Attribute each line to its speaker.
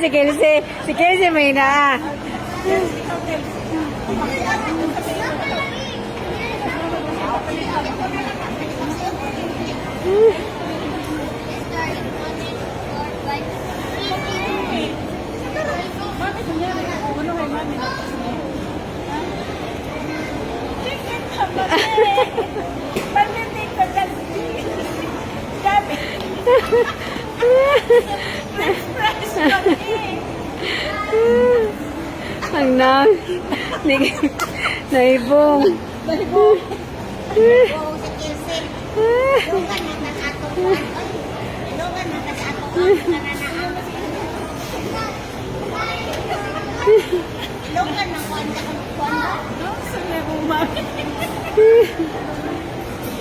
Speaker 1: si Kelsey. Si Kelsey may na. Ang naibong.
Speaker 2: Naibong si Kilse. Lugan na nag-atuan. Lugan na nag-atuan. Lugan na kuwan.
Speaker 3: Sa level, mami.